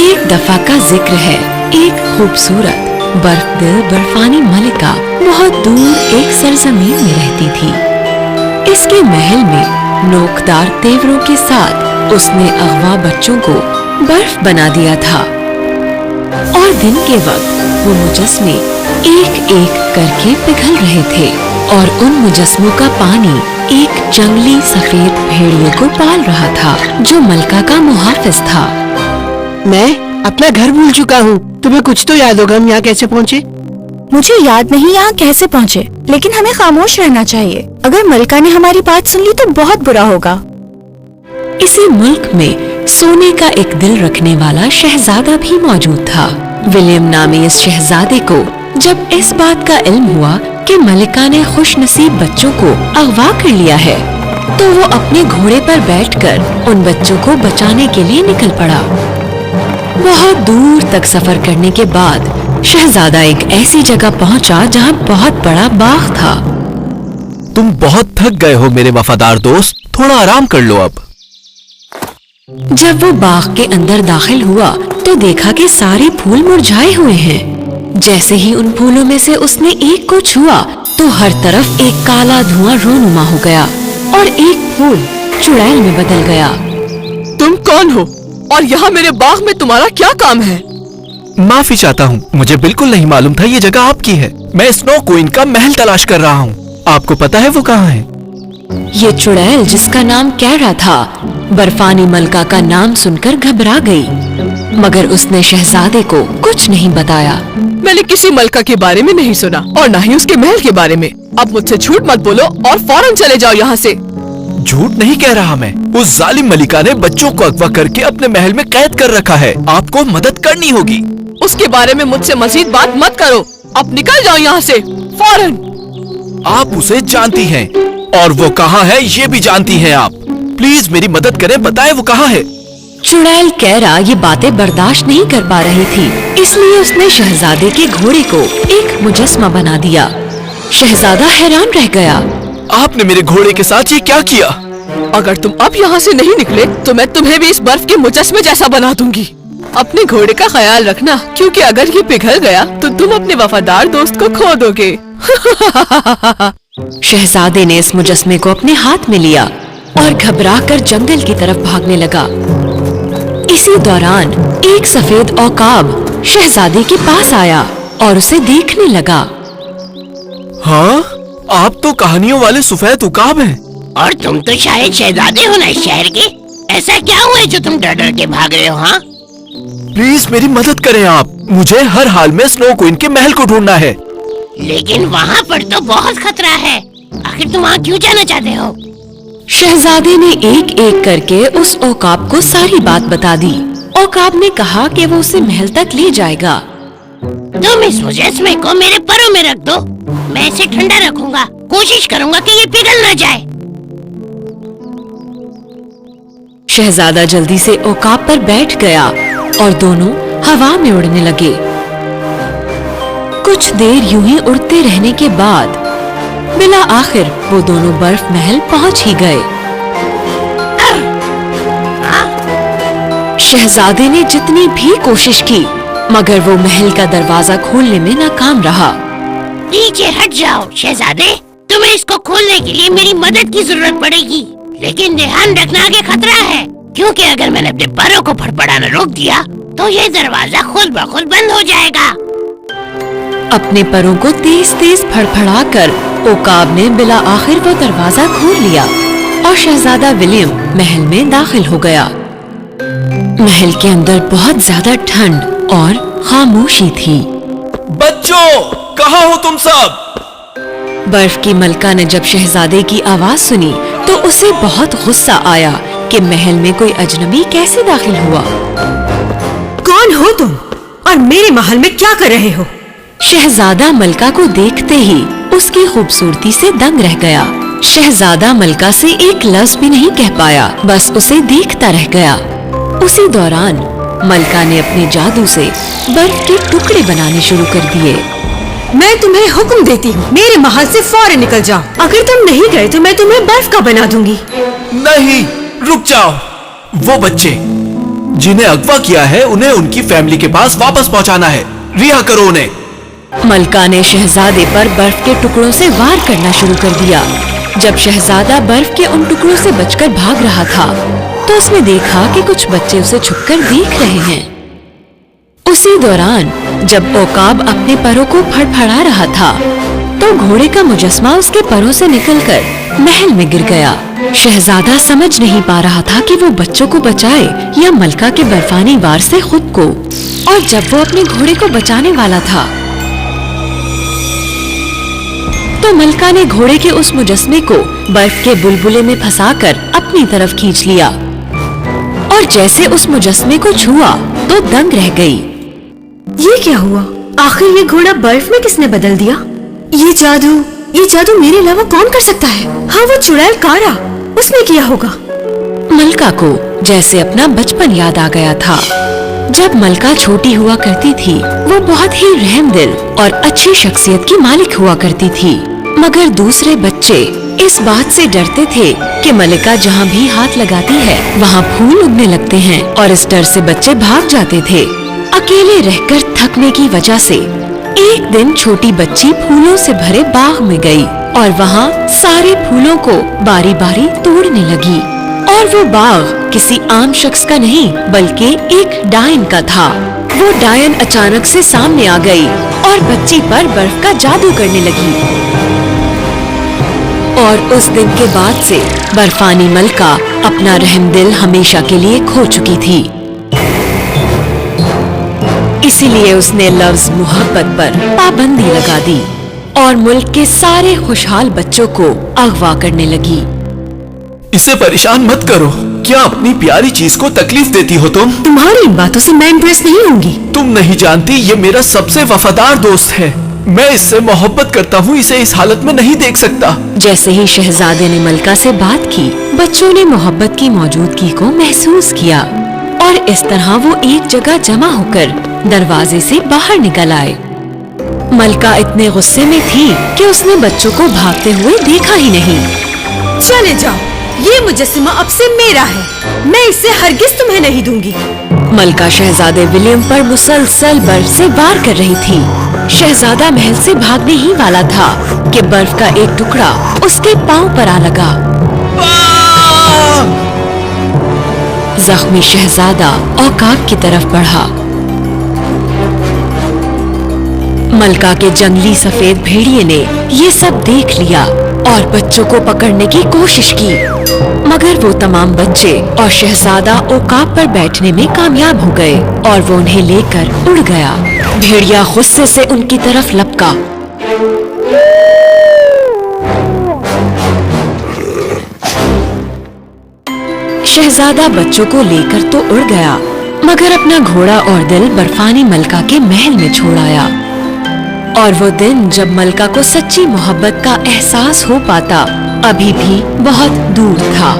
एक दफा का जिक्र है। एक खूबसूरत बर्फ दिल बर्फानी मलिका बहुत दूर एक सरजमीन में रहती थी। इसके महल में नोकदार तेवरों के साथ उसने अगवा बच्चों को बर्फ बना दिया था और दिन के वक्त वो मुजस्मे एक एक करके पिघल रहे थे और उन मुजस्मों का पानी एक जंगली सफेद भेड़िए को पाल रहा था जो मलका का मुहाफिज था। मैं अपना घर भूल चुका हूँ। तुम्हें कुछ तो याद होगा हम यहाँ कैसे पहुँचे? मुझे याद नहीं यहाँ कैसे पहुँचे, लेकिन हमें खामोश रहना चाहिए। अगर मलका ने हमारी बात सुन ली तो बहुत बुरा होगा। इसी मुल्क में सोने का एक दिल रखने वाला शहजादा भी मौजूद था। विलियम नामी इस शहजादे को जब इस बात का इल्म हुआ कि मलिका ने खुशनसीब बच्चों को अगवा कर लिया है, तो वो अपने घोड़े पर बैठकर उन बच्चों को बचाने के लिए निकल पड़ा। बहुत दूर तक सफर करने के बाद शहजादा एक ऐसी जगह पहुंचा जहां बहुत बड़ा बाग था। तुम बहुत थक गए हो मेरे वफादार दोस्त, थोड़ा आराम कर लो अब। जब वो बाग के अंदर दाखिल हुआ तो देखा कि सारे फूल मुरझाए हुए हैं। जैसे ही उन फूलों में से उसने एक को छुआ तो हर तरफ एक काला धुआं रोनुमा हो गया और एक फूल चुड़ैल में बदल गया। तुम कौन हो और यहाँ मेरे बाग में तुम्हारा क्या काम है? माफी चाहता हूँ, मुझे बिल्कुल नहीं मालूम था ये जगह आपकी है। मैं स्नो क्वीन का महल तलाश कर रहा हूँ। आपको पता है वो कहाँ है? ये चुड़ैल जिसका नाम कैरा था बर्फानी मलका का नाम सुनकर घबरा गई, मगर उसने शहजादे को कुछ नहीं बताया। मैंने किसी मलका के बारे में नहीं सुना और न ही उसके महल के बारे में। अब मुझसे झूठ मत बोलो और फौरन चले जाओ यहाँ से। झूठ नहीं कह रहा मैं। उस जालिम मलिका ने बच्चों को अगवा करके अपने महल में कैद कर रखा है। आपको मदद करनी होगी। उसके बारे में मुझसे मजीद बात मत करो। अब निकल जाओ यहाँ से फौरन। आप उसे जानती हैं और वो कहाँ है ये भी जानती हैं आप। प्लीज मेरी मदद करें, बताएं वो कहाँ है। चुड़ैल कैरा ये बातें बर्दाश्त नहीं कर पा रही थी, इसलिए उसने शहजादे के घोड़े को एक मुजस्मा बना दिया। शहजादा हैरान रह गया। आपने मेरे घोड़े के साथ ये क्या किया? अगर तुम अब यहाँ से नहीं निकले तो मैं तुम्हें भी इस बर्फ के मुजस्मे जैसा बना दूंगी। अपने घोड़े का ख्याल रखना, क्योंकि अगर ये पिघल गया तो तुम अपने वफादार दोस्त को खो दोगे। शहजादे ने इस मुजस्मे को अपने हाथ में लिया और घबराकर जंगल की तरफ भागने लगा। इसी दौरान एक सफेद औकाब शहजादे के पास आया और उसे देखने लगा। हाँ, आप तो कहानियों वाले सफेद उकाब हैं। और तुम तो शायद शहजादे हो ना इस शहर के। ऐसा क्या हुआ है जो तुम डर डर के भाग रहे हो? हाँ, प्लीज मेरी मदद करें आप। मुझे हर हाल में स्नो क्वीन के महल को ढूंढना है। लेकिन वहाँ पर तो बहुत खतरा है। आखिर तुम वहाँ क्यों जाना चाहते हो? शहजादे ने एक एक करके उस औकाब को सारी बात बता दी। औकाब ने कहा कि वो उसे महल तक ले जाएगा। तुम इस मुजस्मे को मेरे परों में रख दो, मैं इसे ठंडा रखूंगा। कोशिश करूंगा कि ये पिघल न जाए। शहजादा जल्दी से औकाब पर बैठ गया और दोनों हवा में उड़ने लगे। कुछ देर यूं ही उड़ते रहने के बाद बिला आखिर वो दोनों बर्फ महल पहुंच ही गए। शहजादे ने जितनी भी कोशिश की मगर वो महल का दरवाजा खोलने में नाकाम रहा। नीचे हट जाओ शहजादे, तुम्हें इसको खोलने के लिए मेरी मदद की जरूरत पड़ेगी। लेकिन ध्यान रखना आगे खतरा है, क्योंकि अगर मैंने अपने पैरों को फड़फड़ाना रोक दिया तो ये दरवाजा खुद ब खुद बंद हो जाएगा। अपने परों को तेज तेज फड़फड़ा कर औकाब ने बिला आखिर वो दरवाजा खोल लिया और शहजादा विलियम महल में दाखिल हो गया। महल के अंदर बहुत ज्यादा ठंड और खामोशी थी। बच्चों, कहाँ हो तुम सब? बर्फ की मलका ने जब शहजादे की आवाज सुनी तो उसे बहुत गुस्सा आया कि महल में कोई अजनबी कैसे दाखिल हुआ। कौन हो तुम और मेरे महल में क्या कर रहे हो? शहजादा मलका को देखते ही उसकी खूबसूरती से दंग रह गया। शहजादा मलका से एक लफ्ज भी नहीं कह पाया, बस उसे देखता रह गया। उसी दौरान मलका ने अपने जादू से बर्फ के टुकड़े बनाने शुरू कर दिए। मैं तुम्हें हुक्म देती हूँ, मेरे महल से फौरन निकल जाओ। अगर तुम नहीं गए तो मैं तुम्हें बर्फ का बना दूंगी। नहीं, रुक जाओ। वो बच्चे जिन्हें अगवा किया है उन्हें उनकी फैमिली के पास वापस पहुंचाना है। रिहा करो उन्हें। मलका ने शहजादे पर बर्फ के टुकड़ों से वार करना शुरू कर दिया। जब शहजादा बर्फ के उन टुकड़ों से बचकर भाग रहा था तो उसने देखा कि कुछ बच्चे उसे छुपकर देख रहे हैं। उसी दौरान जब ओकाब अपने परों को फड़फड़ा रहा था तो घोड़े का मुजस्मा उसके परों से निकलकर महल में गिर गया। शहजादा समझ नहीं पा रहा था कि वो बच्चों को बचाए या मलका के बर्फानी वार से खुद को। और जब वो अपने घोड़े को बचाने वाला था तो मलका ने घोड़े के उस मुजस्मे को बर्फ के बुलबुले में फंसाकर अपनी तरफ खींच लिया और जैसे उस मुजस्मे को छुआ तो दंग रह गई। ये क्या हुआ? आखिर ये घोड़ा बर्फ में किसने बदल दिया? ये जादू मेरे अलावा कौन कर सकता है? हाँ, वो चुड़ैल कारा, उसने किया होगा। मलका को जैसे अपना बचपन याद आ गया था। जब मलका छोटी हुआ करती थी वो बहुत ही रहमदिल और अच्छी शख्सियत की मालिक हुआ करती थी, मगर दूसरे बच्चे इस बात से डरते थे कि मलिका जहाँ भी हाथ लगाती है वहाँ फूल उगने लगते हैं और इस डर से बच्चे भाग जाते थे। अकेले रहकर थकने की वजह से एक दिन छोटी बच्ची फूलों से भरे बाग में गई और वहाँ सारे फूलों को बारी बारी तोड़ने लगी। और वो बाग किसी आम शख्स का नहीं बल्कि एक डायन का था। वो डायन अचानक से सामने आ गई और बच्ची पर बर्फ का जादू करने लगी। और उस दिन के बाद से बर्फानी मलका अपना रहमदिल हमेशा के लिए खो चुकी थी। इसीलिए उसने लफ्ज मोहब्बत पर पाबंदी लगा दी और मुल्क के सारे खुशहाल बच्चों को अगवा करने लगी। इसे परेशान मत करो। क्या अपनी प्यारी चीज को तकलीफ देती हो तुम? तुम्हारी इन बातों से मैं इम्प्रेस नहीं होंगी। तुम नहीं जानती ये मेरा सबसे वफादार दोस्त है। मैं इससे मोहब्बत करता हूँ, इसे इस हालत में नहीं देख सकता। जैसे ही शहजादे ने मलका से बात की बच्चों ने मोहब्बत की मौजूदगी को महसूस किया और इस तरह वो एक जगह जमा होकर दरवाजे से बाहर निकल आए। मलका इतने गुस्से में थी कि उसने बच्चों को भागते हुए देखा ही नहीं। चले जाओ, ये मुजस्समा अब से मेरा है, मैं इसे हरगिज तुम्हें नहीं दूंगी। मलका शहजादे विलियम पर मुसलसल बर्फ से वार कर रही थी। शहजादा महल से भागने ही वाला था कि बर्फ का एक टुकड़ा उसके पांव पर आ लगा। जख्मी शहजादा औकाब की तरफ बढ़ा। मलका के जंगली सफेद भेड़िए ने ये सब देख लिया और बच्चों को पकड़ने की कोशिश की, मगर वो तमाम बच्चे और शहजादा औकाब पर बैठने में कामयाब हो गए और वो उन्हें लेकर उड़ गया। भेड़िया गुस्से से उनकी तरफ लपका। शहजादा बच्चों को लेकर तो उड़ गया, मगर अपना घोड़ा और दिल बर्फानी मलका के महल में छोड़ आया। और वो दिन जब मलका को सच्ची मोहब्बत का एहसास हो पाता अभी भी बहुत दूर था।